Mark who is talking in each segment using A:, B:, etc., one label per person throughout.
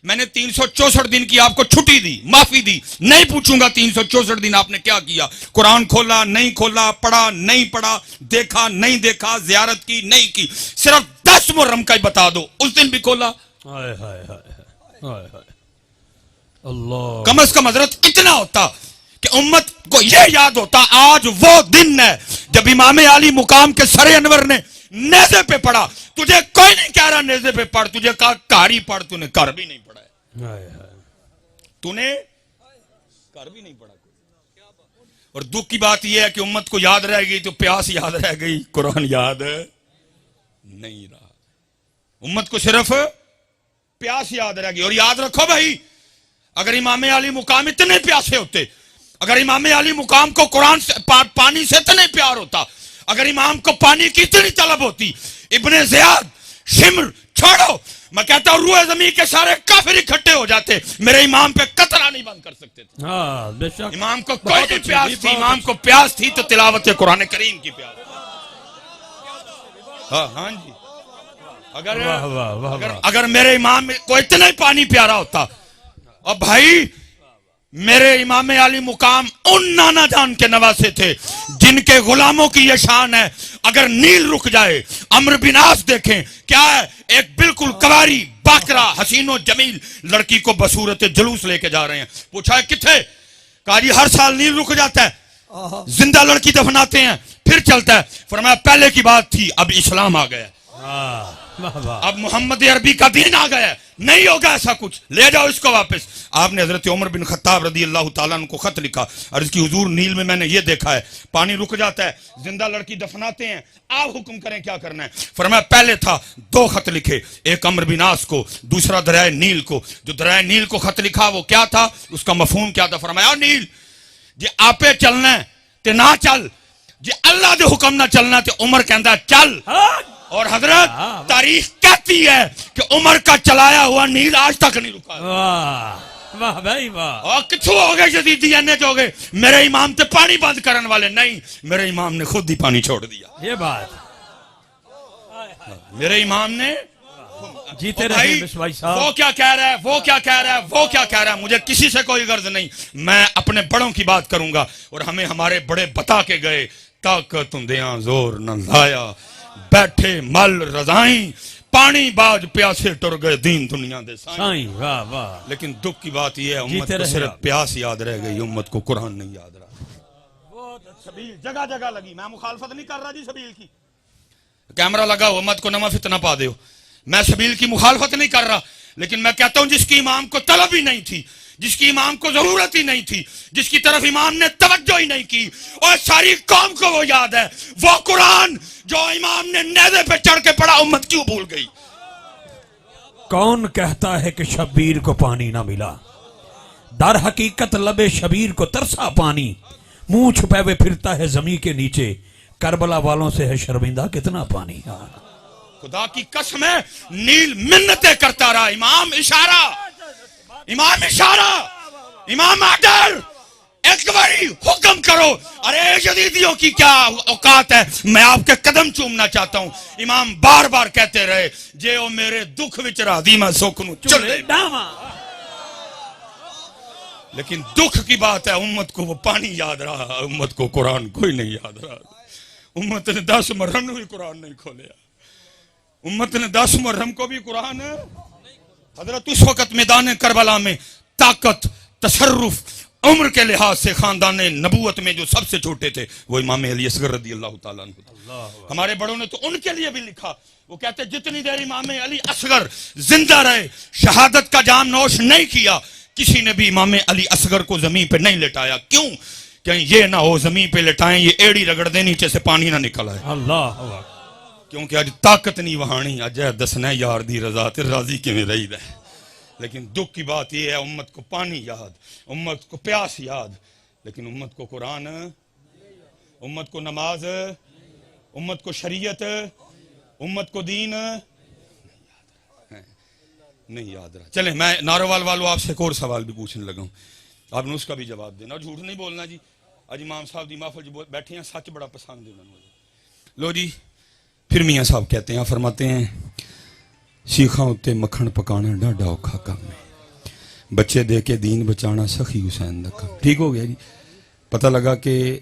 A: میں نے 364 دن کی آپ کو چھٹی دی، معافی دی، نہیں پوچھوں گا 364 دن آپ نے کیا کیا، قرآن کھولا نہیں کھولا، پڑھا نہیں پڑھا، دیکھا نہیں دیکھا، زیارت کی نہیں کی، صرف 10 محرم کا ہی بتا دو اس دن بھی کھولا؟
B: اللہ
A: کم از کم حضرت اتنا ہوتا کہ امت کو یہ یاد ہوتا آج وہ دن ہے جب امام علی مقام کے سر انور نے نیزے پہ پڑھا. تجھے کوئی نہیں کہہ رہا نیزے پہ پڑھ، تجھے کہا کاری پڑھ، تو نے کر بھی نہیں پڑھا ہے، تو نے کر بھی نہیں پڑھا. اور دکھ کی بات یہ ہے کہ امت کو یاد رہ گئی تو پیاس یاد رہ گئی، قرآن یاد نہیں رہا. امت کو صرف پیاس یاد رہ گئی. اور یاد رکھو بھائی، اگر امام علی مقام اتنے پیاسے ہوتے، اگر امام علی مقام کو قرآن سے پانی سے اتنے پیار ہوتا، اگر امام کو پانی کی اتنی طلب ہوتی، ابن زیاد، شمر چھوڑو، میں کہتا ہوں روح زمین کے سارے کافر اکٹھے ہو جاتے، میرے امام پہ قطرہ نہیں بند کر سکتے تھے.
B: بے شک
A: امام کو کوئی نہیں پیاس تھی، امام کو پیاس تھی تو تلاوت قرآن کریم کی پیاس. ہاں جی، اگر میرے امام کو اتنا ہی پانی پیارا ہوتا. اور بھائی میرے امام علی مقام ان نانا جان کے نواسے تھے جن کے غلاموں کی یہ شان ہے، اگر نیل رک جائے، عمرو بن عاص دیکھیں کیا ہے، ایک بالکل کواری باکرا حسین و جمیل لڑکی کو بصورت جلوس لے کے جا رہے ہیں. پوچھا ہے کتھے؟ کہا جی ہر سال نیل رک جاتا ہے، زندہ لڑکی دفناتے ہیں پھر چلتا ہے. فرمایا پہلے کی بات تھی، اب اسلام آ گیا، اب محمد عربی کا دین آ گیا، نہیں ہوگا ایسا کچھ، لے جاؤ اس کو واپس. آپ نے حضرت عمر بن خطاب رضی اللہ تعالیٰ عنہ کو خط لکھا، اور اس کی حضور نیل میں نے یہ دیکھا ہے، پانی رک جاتا ہے، زندہ لڑکی دفناتے ہیں، آپ حکم کریں کیا کرنا ہے. فرمایا پہلے تھا 2 خط لکھے، ایک عمرو بن عاص کو، دوسرا دریائے نیل کو. جو دریائے نیل کو خط لکھا وہ کیا تھا، اس کا مفہوم کیا تھا؟ فرمایا نیل جی آپے چلنا ہے تے نہ چل، جی اللہ دے حکم نہ چلنا تے عمر کہندا چل. اور حضرت تاریخ کہتی ہے کہ عمر کا چلایا ہوا نیل آج تک نہیں رکا.
B: واہ بھائی واہ.
A: اور کتھوں ہو گئے جدیدی اینے جو ہو گئے، میرے امام تے پانی بند کرن والے نہیں، میرے امام نے خود ہی پانی چھوڑ دیا.
B: یہ بات
A: میرے امام نے
B: جیتے رہے بھائی صاحب.
A: وہ کیا کہہ رہا ہے، وہ کیا کہہ رہا ہے، وہ کیا کہہ رہا ہے، مجھے کسی سے کوئی غرض نہیں. میں اپنے بڑوں کی بات کروں گا، اور ہمیں ہمارے بڑے بتا کے گئے، طاقت دیاں زور نہ لایا، بیٹھے مل رضائیں، پانی باج پیاسے ٹر گئے دین دنیا دے سائیں.
B: واہ واہ.
A: لیکن دکھ کی بات یہ ہے امت کو صرف پیاس یاد رہ گئی، امت کو قرآن نہیں یاد رہا. سبیل جگہ جگہ لگی، میں مخالفت نہیں کر رہا جی سبیل کی، کیمرہ لگا ہو امت کو نما فتنہ پا دے ہو، میں سبیل کی مخالفت نہیں کر رہا، لیکن میں کہتا ہوں جس کی امام کو طلب ہی نہیں تھی، جس کی امام کو ضرورت ہی نہیں تھی، جس کی طرف امام نے توجہ ہی نہیں کی، اور ساری قوم کو وہ یاد ہے، وہ قرآن جو امام نے نیزے پہ چڑھ کے پڑھا، امت کیوں بھول گئی؟
B: کون کہتا ہے کہ شبیر کو پانی نہ ملا؟ در حقیقت لب شبیر کو ترسا پانی، منہ چھپے ہوئے پھرتا ہے زمین کے نیچے، کربلا والوں سے ہے شرمندہ کتنا پانی.
A: خدا کی قسم ہے نیل منتیں کرتا رہا، امام اشارہ، امام اشارہ، امام آڈر، ایک باری حکم کرو. ارے جدیدیوں کی کیا اوقات ہے، میں آپ کے قدم چومنا چاہتا ہوں. امام بار بار کہتے رہے جے او میرے دکھ وچ راضی میں سکھ نو چلے. لیکن دکھ کی بات ہے امت کو وہ پانی یاد رہا، امت کو قرآن کوئی نہیں یاد رہا. امت نے 10 محرم میں بھی قرآن نہیں کھولیا، امت نے 10 محرم کو بھی قرآن. حضرت اس وقت میدان کربلا میں طاقت، تصرف، عمر کے لحاظ سے خاندان نبوت میں جو سب سے چھوٹے تھے وہ امام علی اصغر رضی اللہ تعالیٰ عنہ تھے. ہمارے بڑوں نے تو ان کے لیے بھی لکھا، وہ کہتے جتنی دیر امام علی اصغر زندہ رہے، شہادت کا جام نوش نہیں کیا، کسی نے بھی امام علی اصغر کو زمین پہ نہیں لٹایا. کیوں؟ کہیں یہ نہ ہو زمین پہ لٹائیں یہ ایڑی رگڑ دے نیچے سے پانی نہ نکل آئے.
B: اللہ
A: کیونکہ آج طاقت نہیں وہانی، اج دسنا یار دی رضا تے راضی کیویں رہی ہے. لیکن دکھ کی بات یہ ہے امت کو پانی یاد، امت کو پیاس یاد، لیکن امت کو قرآن، امت کو نماز، امت کو شریعت، امت کو دین نہیں یاد رہا. چلیں میں ناروال والوں آپ سے ایک اور سوال بھی پوچھنے لگا ہوں، آپ نے اس کا بھی جواب دینا، جھوٹ نہیں بولنا جی. آج امام صاحب دی محفل جو بیٹھے ہیں سچ بڑا پسند ہے انہوں نے. لو جی پھر میاں صاحب کہتے ہیں، فرماتے ہیں سیخاں اتے مکھن پکانا ڈاڈا اوکھا کام ہے. بچے دے کے دین بچانا سخی حسین دا کام. ٹھیک ہو گیا جی. پتہ لگا کہ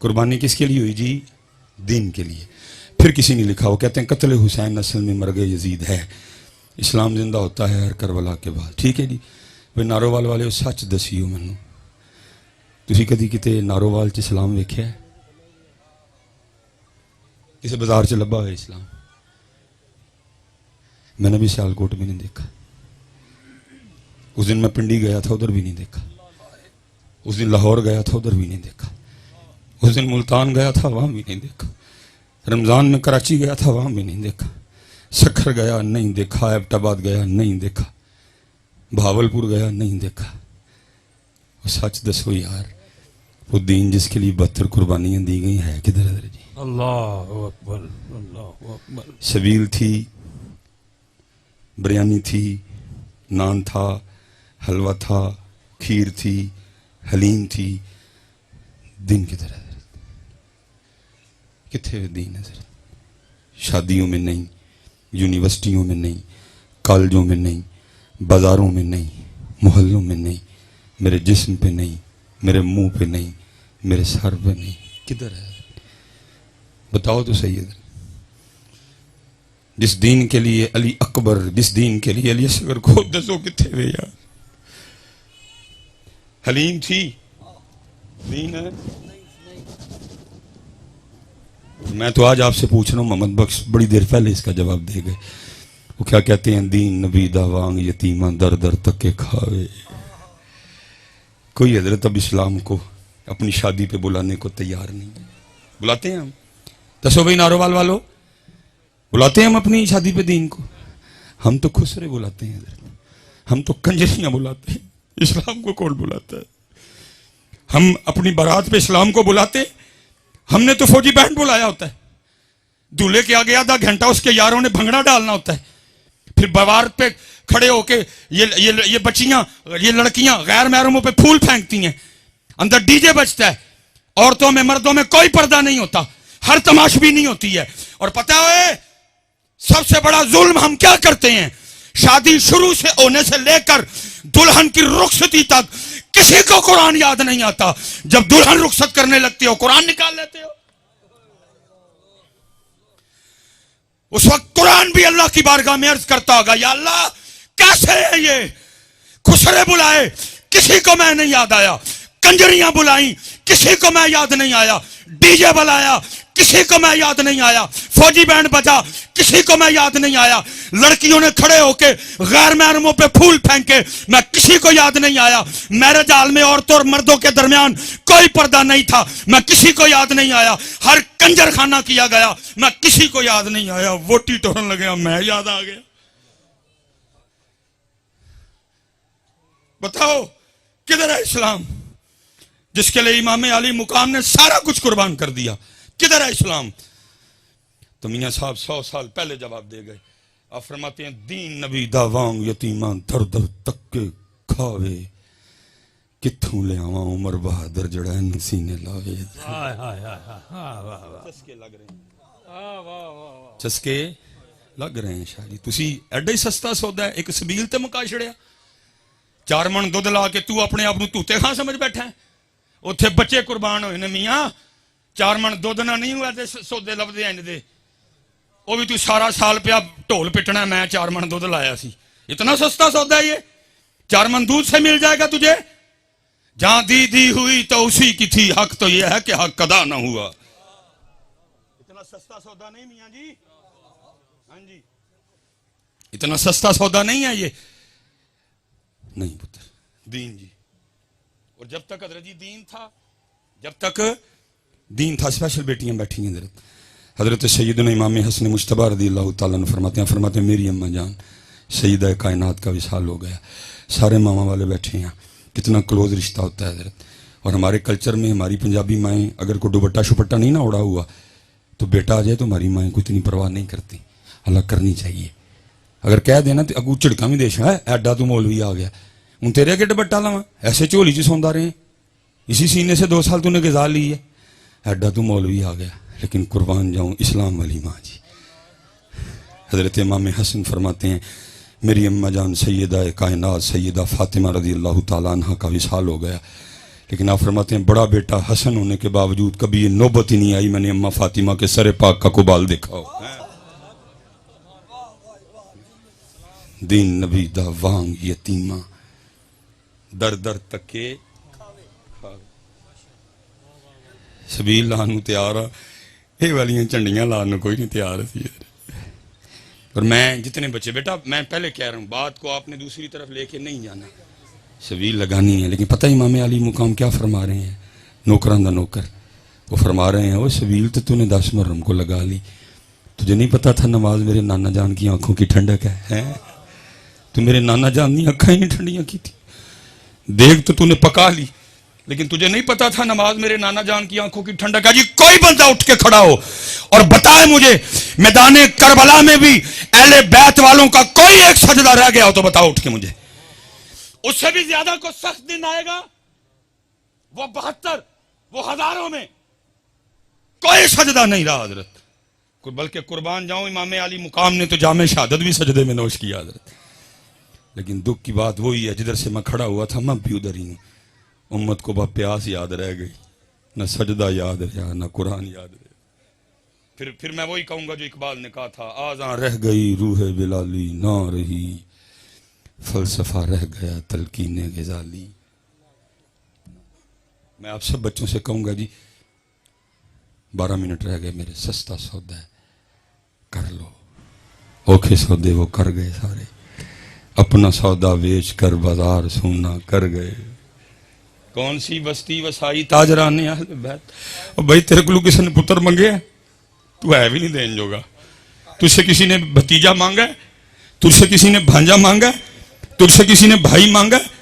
A: قربانی کس کے لیے ہوئی جی؟ دین کے لیے. پھر کسی نے لکھا، وہ کہتے ہیں قتل حسین اصل میں مرگ یزید ہے، اسلام زندہ ہوتا ہے ہر کربلا کے بعد. ٹھیک ہے جی. وہ نارووال والے سچ دسیو مینوں، تسی کدی کتے نارووال چ اسلام ویکھیا ہے؟ کسی بازار چ لبا ہوئے اسلام؟ میں نے بھی سیالکوٹ بھی نہیں دیکھا. اس دن میں پنڈی گیا تھا، ادھر بھی نہیں دیکھا. اس دن لاہور گیا تھا، ادھر بھی نہیں دیکھا. اس دن ملتان گیا تھا، وہاں بھی نہیں دیکھا. رمضان میں کراچی گیا تھا، وہاں بھی نہیں دیکھا. سکھر گیا نہیں دیکھا. ایبٹ آباد گیا نہیں دیکھا. بھاولپور گیا نہیں دیکھا. وہ سچ دسو یار، وہ دین جس کے لیے 72 قربانیاں دی گئی ہے کدھر ادھر جی؟
B: اللہ اکبر، اللہ اکبر.
A: شبیل تھی، بریانی تھی، نان تھا، حلوہ تھا، کھیر تھی، حلیم تھی. دین کدھر ہے؟ کتنے دین ہے؟ شادیوں میں نہیں، یونیورسٹیوں میں نہیں، کالجوں میں نہیں، بازاروں میں نہیں، محلوں میں نہیں، میرے جسم پہ نہیں، میرے منہ پہ نہیں، میرے سر پہ نہیں. کدھر ہے؟ بتاؤ تو صحیح ہے. جس دین کے لیے علی اکبر، جس دین کے لیے علی اصغر کو دسو کتنے ہوئے یار. حلیم تھی، دین ہے. میں تو آج آپ سے پوچھ رہا ہوں، محمد بخش بڑی دیر پہلے اس کا جواب دے گئے. وہ کیا کہتے ہیں؟ دین نبی دا وانگ یتیمہ در در تک کے کھاوے. کوئی حضرت اب اسلام کو اپنی شادی پہ بلانے کو تیار نہیں ہے. بلاتے ہیں ہم؟ دسو بھائی نارووال والو، بلاتے ہیں ہم اپنی شادی پہ دین کو؟ ہم تو خسرے بلاتے ہیں حضرت، ہم تو کنجریاں بلاتے ہیں. اسلام کو کون بلاتا ہے؟ ہم اپنی بارات پہ اسلام کو بلاتے ہیں؟ ہم نے تو فوجی بینڈ بلایا ہوتا ہے. دولہے کے آگے آدھا گھنٹہ اس کے یاروں نے بھنگڑا ڈالنا ہوتا ہے. پھر بوارت پہ کھڑے ہو کے یہ بچیاں، یہ لڑکیاں غیر محرموں پہ پھول پھینکتی ہیں. اندر ڈی جے بجتا ہے. عورتوں میں مردوں میں کوئی پردہ نہیں ہوتا. ہر تماش بھی نہیں ہوتی ہے. اور پتہ ہے سب سے بڑا ظلم ہم کیا کرتے ہیں؟ شادی شروع سے ہونے سے لے کر دلہن کی رخصتی تک کسی کو قرآن یاد نہیں آتا. جب دلہن رخصت کرنے لگتی ہو قرآن نکال لیتے ہو. اس وقت قرآن بھی اللہ کی بارگاہ میں عرض کرتا ہوگا، یا اللہ کیسے ہے یہ؟ خسرے بلائے کسی کو میں نہیں یاد آیا، کنجریاں بلائیں کسی کو میں یاد نہیں آیا، ڈی جے بلایا کسی کو میں یاد نہیں آیا، فوجی بینڈ بجا کسی کو میں یاد نہیں آیا، لڑکیوں نے کھڑے ہو کے غیر محرموں پہ پھول پھینکے میں کسی کو یاد نہیں آیا، میرج ہال میں عورتوں اور مردوں کے درمیان کوئی پردہ نہیں تھا میں کسی کو یاد نہیں آیا، ہر کنجر خانہ کیا گیا میں کسی کو یاد نہیں آیا، ووٹی ٹورن لگیا میں یاد آ گیا. بتاؤ کدھر ہے اسلام جس کے لیے امام علی مقام نے سارا کچھ قربان کر دیا؟ کدھر ہے اسلام؟ تو میاں صاحب 100 سال پہلے جواب دے گئے. آپ فرماتے ہیں دین نبی دا وانگ یتیمان در در تک کے کھاوے، کتھوں لے آواں عمر بہادر جڑا ان سینے لاوے. چسکے لگ رہے ہیں، چسکے لگ رہے ہیں. شاہ جی تسی ایڈا ہی سستا سودا ہے ایک سبیل تے مکا چھڑیا. 4 من دودھ لا کے تو اپنے آپ نو توتے خان سمجھ بیٹھا ہے. اتھے بچے قربان ہوئے نے میاں. 4 من دودھ نہ نہیں ہوا تے سودے لبدے ہیں دے. وہ بھی تو سارا سال پیا ڈھول پٹنا میں 4 من دودھ لایا سی. اتنا سستا سودا ہے یہ؟ 4 من دودھ سے مل جائے گا تجھے. جہاں دی ہوئی تو اسی کی تھی، حق تو یہ ہے کہ حق ادا نہ ہوا. اتنا سستا سودا نہیں میاں جی. ہاں جی اتنا سستا سودا نہیں ہے یہ. نہیں پتر دین جی. اور جب تک حضرت جی دین تھا، جب تک دین تھا، اسپیشل بیٹیاں بیٹھی ہیں حضرت سیدنا امام حسن مجتبی رضی اللہ تعالیٰ عنہ فرماتے ہیں میری اماں جان سیدہ کائنات کا وصال ہو گیا. سارے ماما والے بیٹھے ہیں. کتنا کلوز رشتہ ہوتا ہے حضرت. اور ہمارے کلچر میں ہماری پنجابی مائیں اگر کوئی دوپٹہ شپٹا نہیں نہ اڑا ہوا تو بیٹا آ جائے تو ہماری مائیں کو اتنی پرواہ نہیں کرتی. اللہ کرنی چاہیے. اگر کہہ دینا تو اگو چڑکا بھی دیش ہے ایڈا تو مولوی آ گیا ہوں تیرے اگے دوپٹہ لاواں ایسے جھولی چ سوندا رہے اسی سینے سے 2 سال تو نے غذا لی ہے ایڈا تو مولوی آ گیا. لیکن قربان جاؤں اسلام والی ماں جی. حضرت امام حسن فرماتے ہیں میری اماں جان سیدہ کائنات سیدہ فاطمہ رضی اللہ تعالیٰ عنہ کا وصال ہو گیا، لیکن آپ فرماتے ہیں بڑا بیٹا حسن ہونے کے باوجود کبھی یہ نوبت ہی نہیں آئی میں نے اماں فاطمہ کے سر پاک کا قبال دیکھا ہو۔ دین نبی دا وانگ یتیمہ در در تکے سبیل لانو تیار یہ والیاں چنڈیاں لانو کوئی نہیں تیار تھی۔ اور میں جتنے بچے بیٹا میں پہلے کہہ رہا ہوں بات کو آپ نے دوسری طرف لے کے نہیں جانا، سبیل لگانی ہے، لیکن پتہ امام علی مقام کیا فرما رہے ہیں، نوکران دا نوکر وہ فرما رہے ہیں وہ سبیل تو نے 10 محرم کو لگا لی، تجھے نہیں پتا تھا نماز میرے نانا جان کی آنکھوں کی ٹھنڈک ہے، تو میرے نانا جان کی آنکھیں ہی ٹھنڈیاں کی تھی، دیکھ تو نے پکا لی، لیکن تجھے نہیں پتا تھا نماز میرے نانا جان کی آنکھوں کی ٹھنڈک ہے۔ جی کوئی بندہ اٹھ کے کھڑا ہو اور بتائے مجھے میدان کربلا میں بھی اہل بیت والوں کا کوئی ایک سجدہ رہ گیا ہو تو بتاؤ اٹھ کے مجھے، اس سے بھی زیادہ کو سخت دن آئے گا، وہ 72 وہ ہزاروں میں کوئی سجدہ نہیں رہا حضرت، بلکہ قربان جاؤں امام علی مقام نے تو جامع شہادت بھی سجدے میں نوش کیا حضرت، لیکن دکھ کی بات وہی ہے جدھر سے میں کھڑا ہوا تھا میں بھی ادھر ہی ہوں، امت کو بہت پیاس یاد رہ گئی، نہ سجدہ یاد رہا نہ قرآن یاد رہا، پھر میں وہی کہوں گا جو اقبال نے کہا تھا، آزاں رہ گئی روح بلالی نہ رہی فلسفہ رہ گیا تلقین غزالی۔ میں آپ سب بچوں سے کہوں گا جی 12 منٹ رہ گئے میرے، سستا سودا ہے کر لو، اوکھے سودے وہ کر گئے سارے، اپنا سودا بیچ کر بازار سونا کر گئے، کون سی بستی وسائی تاجران اہل بیت، اور بھائی تیرے کو کسی نے پتر منگے ہے تو ہے بھی نہیں دین جوگا، تجھ سے کسی نے بھتیجا مانگا ہے، تجھ سے کسی نے بھانجا مانگا ہے، تجھ سے کسی نے بھائی مانگا ہے،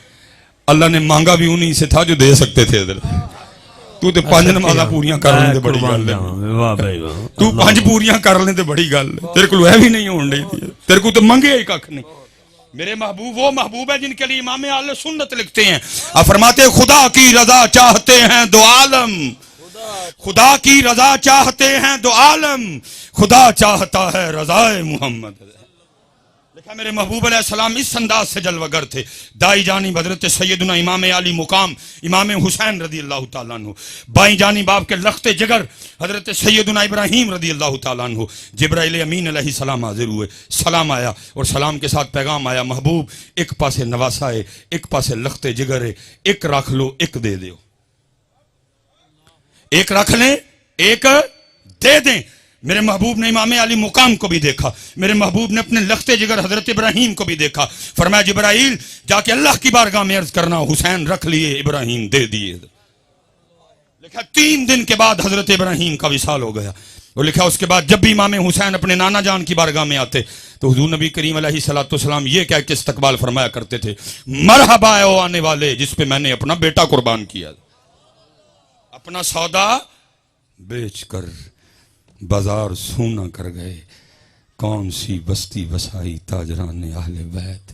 A: اللہ نے مانگا بھی انہی سے تھا جو دے سکتے تھے حضرت، تو تے 5 نمازاں پوریاں کر لیں تے بڑی گل ہے، تو 5 پوریاں کر لیں تے بڑی گل ہے، تیرے کو ہے بھی نہیں ہون رہی تھی، تیرے کو تو منگے ہی ککھ نہیں۔ میرے محبوب وہ محبوب ہے جن کے لیے امام اہل سنت لکھتے ہیں، آپ فرماتے خدا کی رضا چاہتے ہیں دو عالم، خدا کی رضا چاہتے ہیں دو عالم، خدا چاہتا ہے رضائے محمد۔ لکھا میرے محبوب علیہ السلام اس انداز سے جلوہ گر تھے، دائی جانب حضرت سیدنا امام علی مقام امام حسین رضی اللہ تعالیٰ عنہ، بائیں جانب آپ کے لخت جگر حضرت سیدنا ابراہیم رضی اللہ تعالیٰ عنہ، جبرائیل امین علیہ السلام حاضر ہوئے، سلام آیا اور سلام کے ساتھ پیغام آیا، محبوب ایک پاسے نواسا ہے، ایک پاسے لخت جگر ہے، ایک رکھ لو ایک دے دیو، ایک رکھ لیں ایک دے دیں۔ میرے محبوب نے امام علی مقام کو بھی دیکھا، میرے محبوب نے اپنے لخت جگر حضرت ابراہیم کو بھی دیکھا، فرمایا جبرائیل جا کے اللہ کی بارگاہ میں عرض کرنا حسین رکھ لیے ابراہیم دے دیے۔ لکھا 3 دن کے بعد حضرت ابراہیم کا وصال ہو گیا، اور لکھا اس کے بعد جب بھی امام حسین اپنے نانا جان کی بارگاہ میں آتے تو حضور نبی کریم علیہ السلام یہ کہہ کے استقبال فرمایا کرتے تھے، مرحبا ہے او آنے والے جس پہ میں نے اپنا بیٹا قربان کیا، اپنا سودا بیچ کر بازار سونا کر گئے، کون سی بستی بسائی تاجران اہل بیت،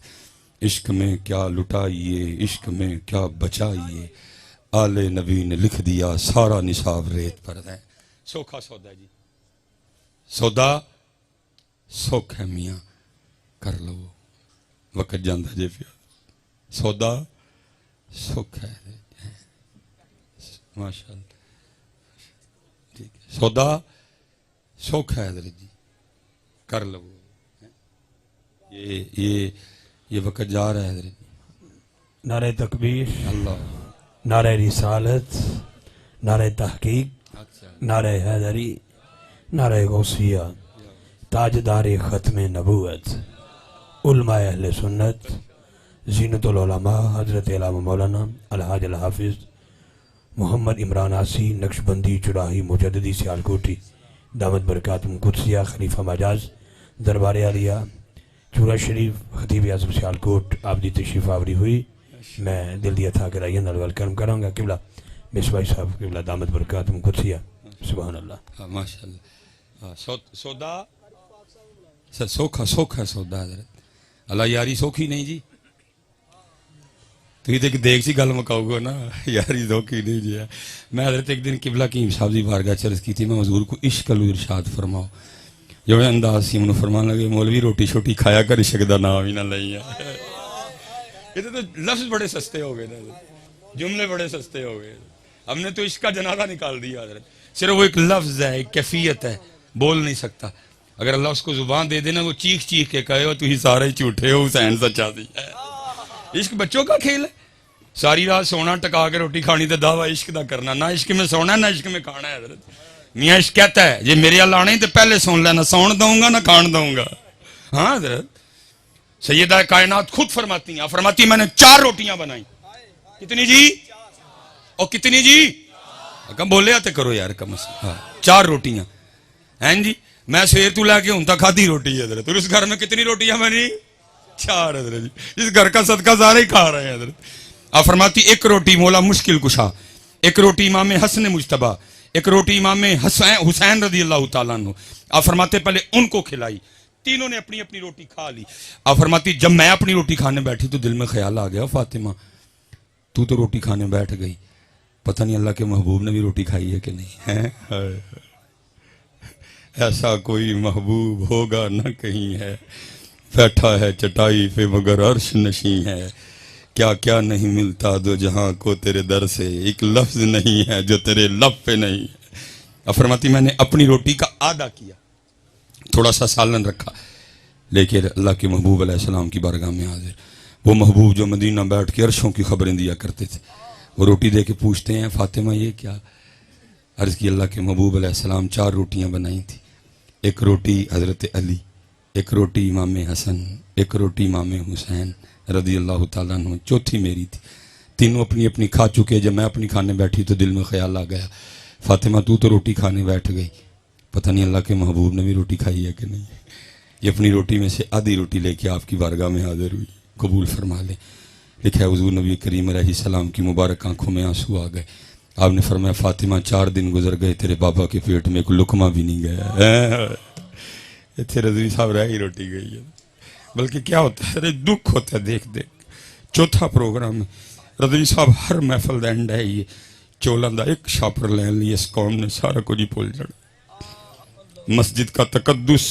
A: عشق میں کیا لٹائیے عشق میں کیا بچائیے، آل نبی نے لکھ دیا سارا نصاب ریت پر ہے۔ سوکھا سودا جی، سودا سوکھ ہے میاں کر لو، وقت جاندہ جے پیا، سودا سوکھ ہے ماشاءاللہ، ٹھیک ہے، سودا سوکھ ہے حضرت جی کر لو، یہ وقت جا رہا ہے حضرت۔
B: نعرہ تکبیر،
A: اللہ،
B: نعرہ رسالت، نعرہ تحقیق، نعرہ حیدری، نعرہ غوثیہ، تاجدار ختم نبوت، علماء اہل سنت، زینت العلماء حضرت علامہ مولانا الحاج الحافظ محمد عمران آسی نقشبندی چراہی مجددی سیالکوٹی دامت برکاتہم قدسیہ خلیفہ مجاز دربار عالیہ چورا شریف خطیب اعظم سیالکوٹ آپ دی تشریف آوری ہوئی، میں دل دیا تھا کہ رائین الوال کرم کروں گا قبلہ مصباحی صاحب قبلہ دامت برکاتہم قدسیہ، سبحان اللہ
A: ماشاءاللہ۔ سودا سوکھا سوکھا سودا حضرت، اللہ یاری سوکھی نہیں جی، تو یہ دیکھ سی گل مکاؤ گا نا، یاری سوکھی نہیں جی۔ میں حضرت ایک دن قبلہ کی صاحب دی بارگاہ چرز کی تھی، میں حضور کو عشق ارشاد فرماؤ، جو انداز سی انہوں فرمان لگے مولوی روٹی شوٹی کھایا کر عشق دا نام ہی نہ لئیے. یہ تو لفظ بڑے سستے ہو گئے نا, جملے بڑے سستے ہو گئے. ہم نے تو عشق کا جنازہ نکال دیا حضرت. صرف وہ ایک لفظ ہے, ایک کیفیت ہے, بول نہیں سکتا. اگر اللہ اس کو زبان دے دینا وہ چیخ چیخ کے کہے ہو تو ہی سارے جھوٹے ہو, حسین سچا دی ہے. عشق بچوں کا کھیل ہے. ساری رات سونا ٹکا کے روٹی کھانی تے دعویٰ عشق دا کرنا. نہ عشق میں سونا ہے نہ عشق میں کھانا ہے حضرت. میاں عشق کہتا ہے یہ میرے اللہ آنے تو پہلے سن لینا, سون دوں گا نہ کھان دوں گا. ہاں حضرت سیدہ کائنات خود فرماتی ہیں, فرماتی میں نے 4 روٹیاں بنائی. کتنی جی؟ اور کتنی جی؟ کم بولے آتے کرو یار کم سے. ہاں 4 روٹیاں ہیں جی. میں سویر تو لے کے ہوں تک کھادی روٹی ہے حضرت. اور اس گھر میں کتنی روٹیاں بنی؟ 4 حضرت جی. اس گھر کا صدقہ سارے ہی کھا رہے ہیں حضرت. آپ فرماتی 1 روٹی مولا مشکل کشا, 1 روٹی امام حسن مجتبی, 1 روٹی امام حسین رضی اللہ تعالیٰ عنہ. آپ فرماتے پہلے ان کو کھلائی. تینوں نے اپنی اپنی روٹی کھا لی. آپ فرماتی جب میں اپنی روٹی کھانے بیٹھی تو دل میں خیال آ گیا فاطمہ تو روٹی کھانے بیٹھ گئی, پتہ نہیں اللہ کے محبوب نے بھی روٹی کھائی ہے کہ نہیں ہے. ایسا کوئی محبوب ہوگا نہ کہیں ہے, بیٹھا ہے چٹائی پہ مگر عرش نشیں ہے. کیا کیا نہیں ملتا دو جہاں کو تیرے در سے, ایک لفظ نہیں ہے جو تیرے لب پہ نہیں ہے. اب فرماتی میں نے اپنی روٹی کا آدھا کیا, تھوڑا سا سالن رکھا, لیکن اللہ کے محبوب علیہ السلام کی بارگاہ میں حاضر, وہ محبوب جو مدینہ بیٹھ کے عرشوں کی خبریں دیا کرتے تھے, وہ روٹی دے کے پوچھتے ہیں فاطمہ یہ کیا؟ عرض کی اللہ کے محبوب علیہ السلام 4 روٹیاں بنائی تھی. 1 روٹی حضرت علی, 1 روٹی امام حسن, 1 روٹی امام حسین رضی اللہ تعالیٰ عنہ, چوتھی میری تھی. تینوں اپنی اپنی کھا چکے. جب میں اپنی کھانے بیٹھی تو دل میں خیال آ گیا فاطمہ تو روٹی کھانے بیٹھ گئی, پتہ نہیں اللہ کے محبوب نے بھی روٹی کھائی ہے کہ نہیں. یہ اپنی روٹی میں سے آدھی روٹی لے کے آپ کی بارگاہ میں حاضر ہوئی, قبول فرما لیں. لکھا ہے حضور نبی کریم علیہ السلام کی مبارک آنکھوں میں آنسو آ گئے. آپ نے فرمایا فاطمہ 4 دن گزر گئے تیرے بابا کے پیٹ میں ایک لقمہ بھی نہیں گیا. اتنے رضوی صاحب رہ ہی روٹی گئی ہے. بلکہ کیا ہوتا ہے دکھ ہوتا ہے دیکھ دیکھ. چوتھا پروگرام رضوی صاحب ہر محفل دا اینڈ ہے یہ چولن دا ایک شاپر لین لی اس قوم نے سارا کچھ ہی بھول جڑ. مسجد کا تقدس,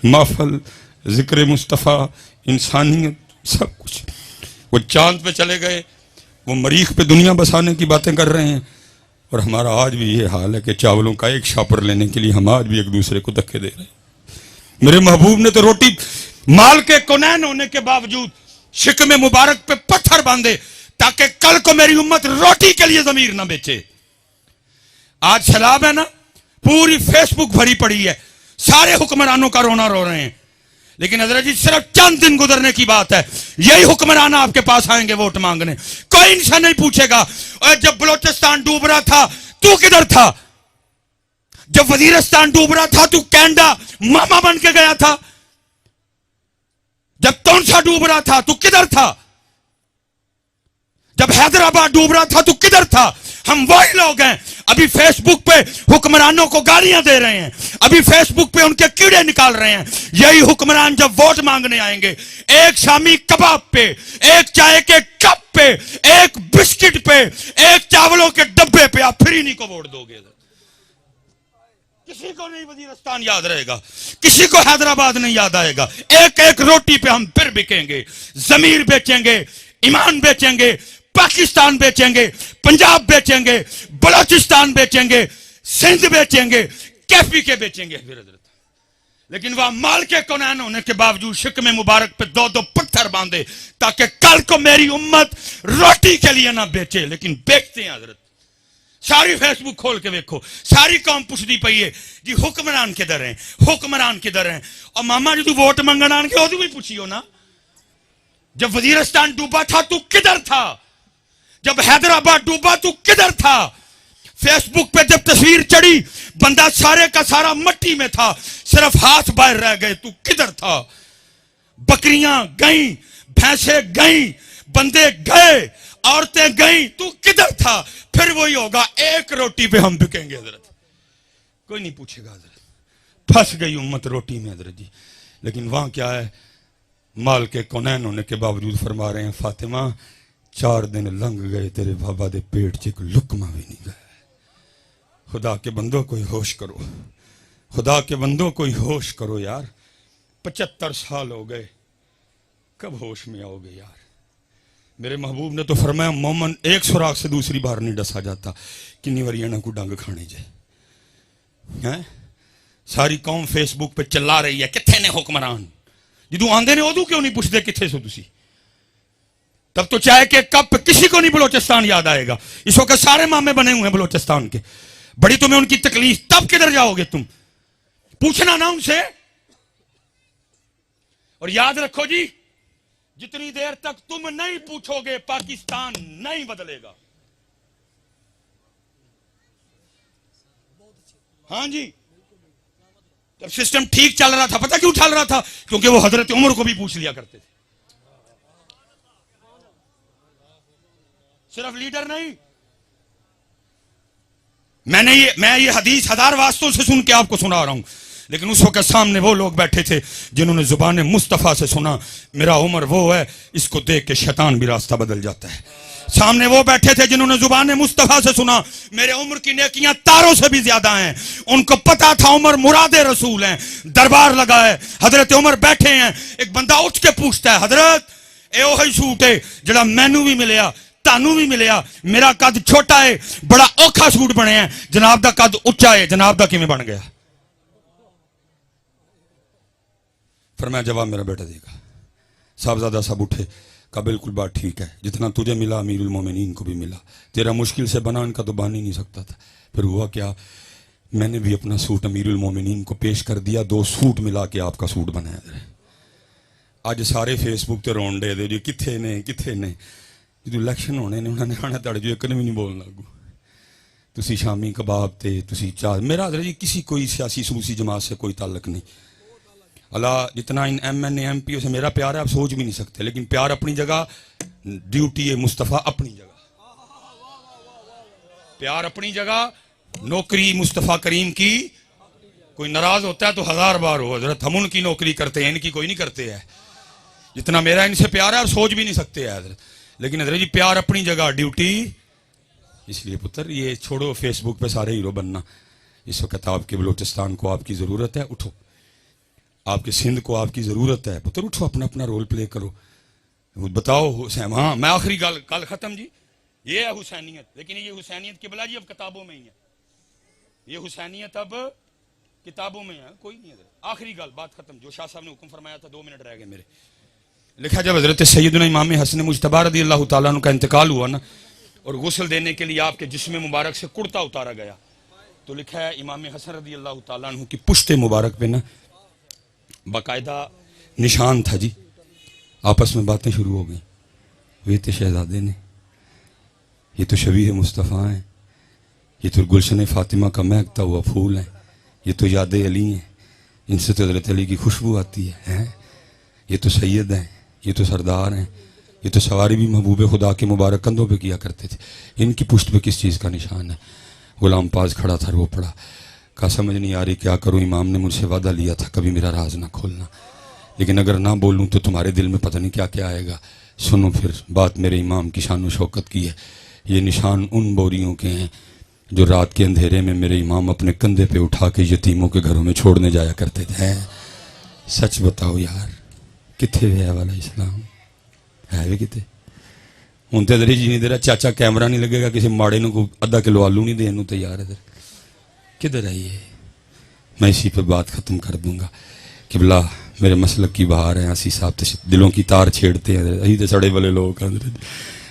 A: محفل, ذکر مصطفیٰ, انسانیت, سب کچھ. وہ چاند پہ چلے گئے, وہ مریخ پہ دنیا بسانے کی باتیں کر رہے ہیں, اور ہمارا آج بھی یہ حال ہے کہ چاولوں کا ایک شاپر لینے کے لیے ہم آج بھی ایک دوسرے کو دھکے دے رہے ہیں. میرے محبوب نے تو روٹی مال کے کونین ہونے کے باوجود شکم مبارک پہ پتھر باندھے تاکہ کل کو میری امت روٹی کے لیے ضمیر نہ بیچے. آج سیلاب ہے نا, پوری فیس بک بھری پڑی ہے, سارے حکمرانوں کا رونا رو رہے ہیں. لیکن حضرت جی صرف چند دن گزرنے کی بات ہے, یہی حکمران آپ کے پاس آئیں گے ووٹ مانگنے. کوئی ان سے نہیں پوچھے گا جب بلوچستان ڈوب رہا تھا تو کدھر تھا, جب وزیرستان ڈوب رہا تھا تو کینیڈا ماما بن کے گیا تھا, جب تونسا ڈوب رہا تھا تو کدھر تھا, جب حیدرآباد ڈوب رہا تھا تو کدھر تھا. ہم وہی لوگ ہیں ابھی فیس بک پہ حکمرانوں کو گالیاں دے رہے ہیں, ابھی فیس بک پہ ان کے کیڑے نکال رہے ہیں. یہی حکمران جب ووٹ مانگنے آئیں گے ایک شامی کباب پہ, ایک چائے کے کپ پہ, ایک بسکٹ پہ, ایک چاولوں کے ڈبے پہ آپ پھر انہی کو ووٹ دو گے. کسی کو نہیں وزیرستان یاد رہے گا, کسی کو حیدرآباد نہیں یاد آئے گا. ایک ایک روٹی پہ ہم پھر بکیں گے, ضمیر بیچیں گے, ایمان بیچیں گے, پاکستان بیچیں گے, پنجاب بیچیں گے, بلوچستان بیچیں گے, سندھ بیچیں گے, کیفی کے بیچیں گے پھر حضرت. لیکن وہ مال کے کونین ہونے کے باوجود شکم مبارک پہ 2 پتھر باندھے تاکہ کل کو میری امت روٹی کے لیے نہ بیچے. لیکن بیچتے ہیں حضرت. ساری فیس بک کھول کے دیکھو, ساری قوم پوچھتی پئی ہے جی حکمران کدھر ہیں, حکمران کدھر ہیں. اور ماما جی تو ووٹ منگن آن کے وہ بھی پوچھیو نا, جب وزیرستان ڈوبا تھا تو کدھر تھا, جب حیدرآباد ڈوبا تو کدھر تھا. فیس بک پہ جب تصویر چڑھی بندہ سارے کا سارا مٹی میں تھا, صرف ہاتھ باہر رہ گئے, تو کدھر تھا. بکریاں گئیں, بھینسیں گئیں, بندے گئے, عورتیں گئیں, تو کدھر تھا. پھر وہی ہوگا, ایک روٹی پہ ہم بکیں گے حضرت. کوئی نہیں پوچھے گا حضرت. پھنس گئی امت روٹی میں حضرت جی. لیکن وہاں کیا ہے, مال کے کونین ہونے کے باوجود فرما رہے ہیں فاطمہ 4 دن لنگ گئے تیرے بابا دے پیٹ چ ایک لقمہ بھی نہیں گیا. خدا کے بندوں کوئی ہوش کرو, خدا کے بندوں کوئی ہوش کرو یار, 75 سال ہو گئے, کب ہوش میں آؤ گے یار. میرے محبوب نے تو فرمایا مومن ایک سوراخ سے دوسری بار نہیں ڈسا جاتا, کنی وریاں کو ڈنگ کھانے جائے. ساری قوم فیس بک پہ چلا رہی ہے کتنے نے حکمران, جدو آندے نے ادو کیوں نہیں پوچھتے کتنے سو تسی. تب تو چاہے کہ کب کسی کو نہیں بلوچستان یاد آئے گا. اس وقت سارے مامے بنے ہوئے ہیں بلوچستان کے, بڑی تمہیں ان کی تکلیف, تب کدھر جاؤ گے تم, پوچھنا نا ان سے. اور یاد رکھو جی, جتنی دیر تک تم نہیں پوچھو گے پاکستان نہیں بدلے گا. ہاں جی, جب سسٹم ٹھیک چل رہا تھا, پتہ کیوں چل رہا تھا؟ کیونکہ وہ حضرت عمر کو بھی پوچھ لیا کرتے تھے. صرف لیڈر نہیں. میں یہ حدیث 1000 واسطوں سے سن کے آپ کو سنا رہا ہوں, لیکن اس وقت سامنے وہ لوگ بیٹھے تھے جنہوں نے زبان مصطفیٰ سے سنا میرا عمر وہ ہے, اس کو دیکھ کے شیطان بھی راستہ بدل جاتا ہے. سامنے وہ بیٹھے تھے جنہوں نے زبان مصطفیٰ سے سنا میرے عمر کی نیکیاں تاروں سے بھی زیادہ ہیں. ان کو پتا تھا عمر مراد رسول ہیں. دربار لگا ہے, حضرت عمر بیٹھے ہیں. ایک بندہ اٹھ کے پوچھتا ہے حضرت اے وہی سوٹ ہے جڑا مینو بھی ملیا تانوں بھی ملیا, میرا قد چھوٹا ہے, بڑا اوکھا سوٹ بنے ہیں, جناب دا قد اچا ہے, جناب دا کیویں بن گیا؟ فرمایا جواب میرا بیٹا دے گا. صاحبزادہ صاحب اٹھے, کہا بالکل بات ٹھیک ہے, جتنا تجھے ملا امیر المومنین کو بھی ملا, تیرا مشکل سے بنا ان کا تو بان ہی نہیں سکتا تھا. پھر ہوا کیا, میں نے بھی اپنا سوٹ امیر المومنین کو پیش کر دیا, 2 سوٹ ملا کے آپ کا سوٹ بنایا. اج سارے فیس بک تے رون ڈے دے جی کتھے نے جدو الیکشن ہونے نے انہوں نے کھانا تڑ جو ایک نے بھی نہیں بولنا گو. تسی شامی کباب تے تسی چاہ, میرا حضرت جی کسی کوئی سیاسی سوسی جماعت سے کوئی تعلق نہیں. اللہ جتنا ان M N A M P او سے میرا پیار ہے آپ سوچ بھی نہیں سکتے, لیکن پیار اپنی جگہ, ڈیوٹی ہے مصطفیٰ اپنی جگہ, پیار اپنی جگہ, نوکری مصطفیٰ کریم کی. کوئی ناراض ہوتا ہے تو 1000 بار ہو حضرت, ہم ان کی نوکری کرتے ہیں, ان کی کوئی نہیں کرتے ہیں. جتنا میرا ان سے پیار ہے آپ سوچ بھی نہیں سکتے ہیں حضرت, لیکن حضرت جی پیار اپنی جگہ, ڈیوٹی. اس لیے پتر یہ چھوڑو فیس بک پہ سارے ہیرو بننا. اس وقت آپ کے بلوچستان کو آپ کی ضرورت ہے, اٹھو. آپ کے سندھ کو آپ کی ضرورت ہے, پتر اٹھو, اپنا اپنا رول پلے کرو. بتاؤ حسین, ہاں میں آخری گل ختم جی, یہ ہے حسینیت. لیکن یہ حسینیت کے بلا جی اب کتابوں میں ہی ہے, یہ حسینیت اب کتابوں میں ہے, کوئی نہیں. آخری گل, بات ختم. جو شاہ صاحب نے حکم فرمایا تھا 2 منٹ رہ گئے میرے. لکھا جب حضرت سیدنا امام حسن مجتبی رضی اللہ تعالیٰ عنہ کا انتقال ہوا نا, اور غسل دینے کے لیے آپ کے جسم مبارک سے کرتا اتارا گیا, تو لکھا ہے امام حسن رضی اللہ تعالیٰ عنہ کی پشت مبارک پہ نا باقاعدہ نشان تھا جی. آپس میں باتیں شروع ہو گئیں, وہ تو شہزادے نے, یہ تو شبیہ مصطفیٰ ہیں, یہ تو گلشن فاطمہ کا مہکتا ہوا پھول ہے, یہ تو یاد علی ہیں, ان سے تو حضرت علی کی خوشبو آتی ہے, یہ تو سید ہیں, یہ تو سردار ہیں, یہ تو سواری بھی محبوب خدا کے مبارک کندھوں پہ کیا کرتے تھے, ان کی پشت پہ کس چیز کا نشان ہے؟ غلام پاس کھڑا تھا, رو پڑا, کہا سمجھ نہیں آ رہی کیا کروں, امام نے مجھ سے وعدہ لیا تھا کبھی میرا راز نہ کھولنا, لیکن اگر نہ بولوں تو تمہارے دل میں پتہ نہیں کیا کیا آئے گا. سنو پھر بات میرے امام کی شان و شوکت کی ہے. یہ نشان ان بوریوں کے ہیں جو رات کے اندھیرے میں میرے امام اپنے کندھے پہ اٹھا کے یتیموں کے گھروں میں چھوڑنے جایا کرتے تھے. سچ بتاؤ یار, کتنے ہے والا اسلام ہے بھی کتنے؟ ہوں تو جی نہیں تیرا چاچا کیمرہ نہیں لگے گا, کسی ماڑے نو کو آدھا کلو آلو نہیں دین تیار ہے. کدھر آئیے, میں اسی پہ بات ختم کر دوں گا. قبلہ میرے مسلک کی بہار ہیں, اسی صاحب دلوں کی تار چھیڑتے ہیں, اسی تو سڑے والے لوگ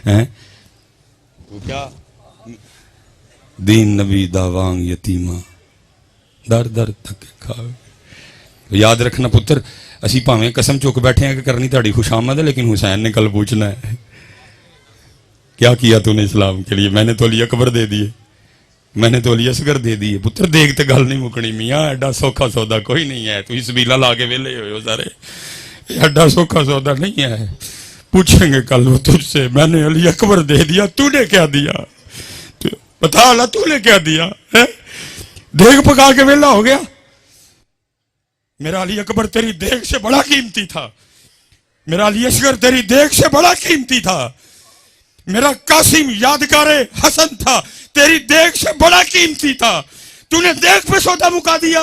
A: ہیں. تو کیا دین نبی داوانگ یتیمہ در در تک کھا. یاد رکھنا پتر, اسی پاویں قسم چک بیٹھے ہیں کہ کرنی تاڑی خوش آمد ہے, لیکن حسین نے کل پوچھنا ہے کیا کیا تو نے اسلام کے لیے. میں نے تو علی اکبر دے دیے, میں نے تو علی اصغر دے دیے. پتر دیکھتے گل نہیں مکنی, میاں ایڈا سوکھا سودا کوئی نہیں ہے. تو اس بیلا لا کے ویلے ہوئے ہو سارے, ایڈا سوکھا سودا نہیں ہے. پوچھیں گے کل وہ تجھ سے, میں نے علی اکبر دے دیا, تو نے کیا دیا؟ بتا اللہ تو نے کیا دیا؟ دیکھ پکا کے ویلا ہو گیا. میرا علی اکبر تیری دیکھ سے بڑا قیمتی تھا, میرا علی اصغر تیری دیکھ سے بڑا قیمتی تھا, میرا قاسم یادگار حسن تھا, تیری دیکھ سے بڑا قیمتی تھا. تو نے دیکھ پہ سودا مکا دیا.